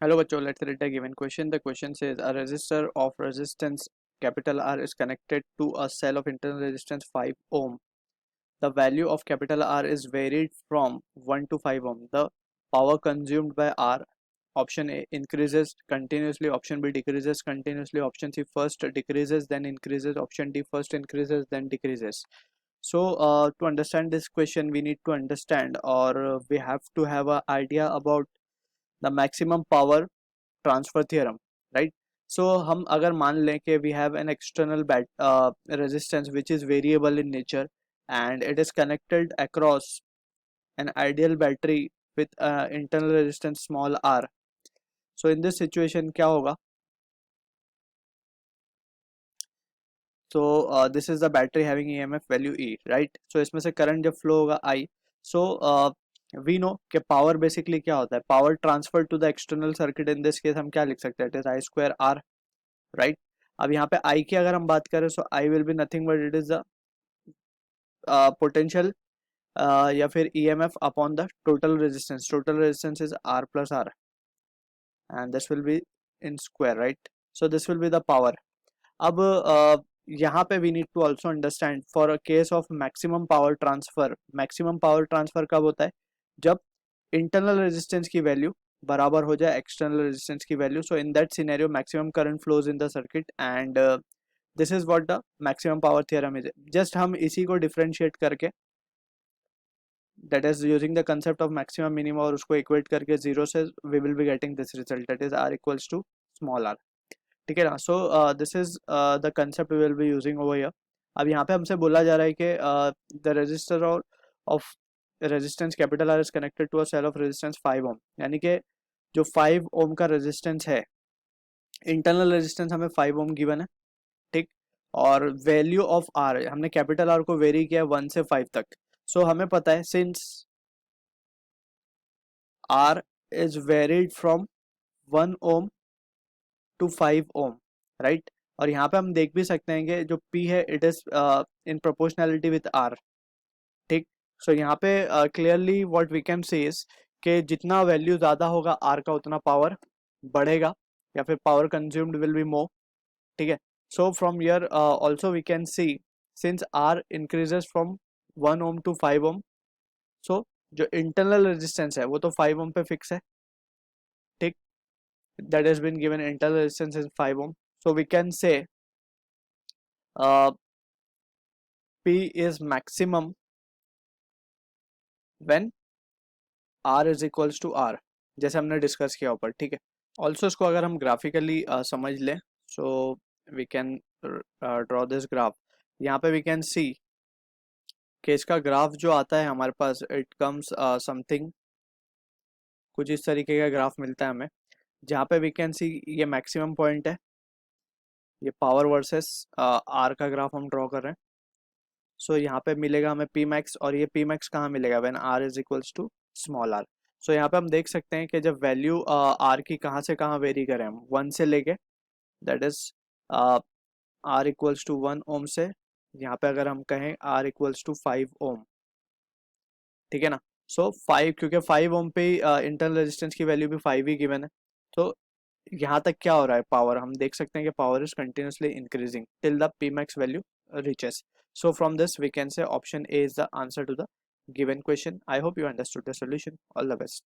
Hello बच्चों, let's read the given question. The question says a resistor of resistance capital R is connected to a cell of internal resistance 5 ohm. The value of capital R is varied from 1 to 5 ohm. The power consumed by R, option A increases continuously, option B decreases continuously, option C first decreases then increases, option D first increases then decreases. So to understand this question we need to understand, or we have to have an idea about the maximum power transfer theorem, right. So हम अगर मान लें कि we have an external resistance which is variable in nature and it is connected across an ideal battery with internal resistance small R. So in this situation क्या होगा? So this is the battery having EMF value E, right. So इसमें से current जब flow होगा I. So we know कि power basically क्या होता है? Power transfer to the external circuit. In this case हम क्या लिख सकते हैं? It is I square R, right. अब यहाँ पे आई की अगर हम बात करें, so I will be nothing but it is the potential या फिर EMF upon the total resistance. Total resistance is R plus R and this will be in square, right. So this will be the power. अब यहाँ पे we need to also understand for a case of maximum power transfer. Maximum power transfer कब होता है? जब internal resistance की value बराबर हो जाए एक्सटर्नल रेजिस्टेंस की value. So in that scenario maximum current flows in the circuit and this is what the maximum power theorem is. Just हम इसी को डिफरेंशिएट करके, that is using the concept of maximum minimum, और उसको equate करके zero से we will be getting this result, that is R equals to small R. ठीक है ना. So this is the concept we will B using over here. अब यहाँ पे हमसे बोला जा रहा है कि the resistor of resistance capital R is connected to a cell of resistance 5 ohm. यानी कि जो 5 ओम का रेजिस्टेंस है, इंटरनल रेजिस्टेंस हमें 5 ओम गिवन है, ठीक. और वैल्यू ऑफ आर, हमने कैपिटल आर को वेरी किया 1 से 5 तक. सो हमें पता है since R is varied from 1 ohm to 5 ohm, right. और यहाँ पे हम देख भी सकते हैं कि जो P है it is in proportionality with R, ठीक. सो यहाँ पे clearly what we can say is कि जितना वैल्यू ज़्यादा होगा R का उतना पावर बढ़ेगा या फिर power consumed will be more, ठीक है. So from here also we can see since R increases from 1 ohm to 5 ohm, so जो इंटरनल रेजिस्टेंस है वो तो 5 ओम पे फिक्स है, ठीक. that has been given internal resistance is 5 ohm. So we can say uh, P is maximum when R is equals to R, जैसे हमने discuss किया ऊपर, ठीक है. ऑल्सो इसको अगर हम ग्राफिकली समझ लें, so we can draw this graph. यहाँ पे वी कैन सी कि इसका ग्राफ जो आता है हमारे पास, इट कम्स समथिंग कुछ इस तरीके का ग्राफ मिलता है हमें, जहाँ पे वी कैन सी ये मैक्सिमम पॉइंट है, ये पावर वर्सेस आर का ग्राफ हम ड्रॉ कर रहे हैं. सो यहाँ पे मिलेगा हमें पी मैक्स, और ये पी मैक्स कहाँ मिलेगा? When R is equals to small R. सो यहाँ पे हम देख सकते हैं कि जब वैल्यू आर की कहाँ से कहाँ वेरी करें हम, 1 से लेके, that is R equals to 1 ohm से यहाँ पे अगर हम कहें आर इक्वल्स टू 5 ओम, ठीक है ना. सो 5, क्योंकि 5 ओम पे इंटरनल रेजिस्टेंस की वैल्यू भी 5 ही गिवन है. तो यहाँ तक क्या हो रहा है? पावर हम देख सकते हैं कि power is continuously increasing till the P max value reaches. So from this we can say option A is the answer to the given question. I hope you understood the solution. All the best.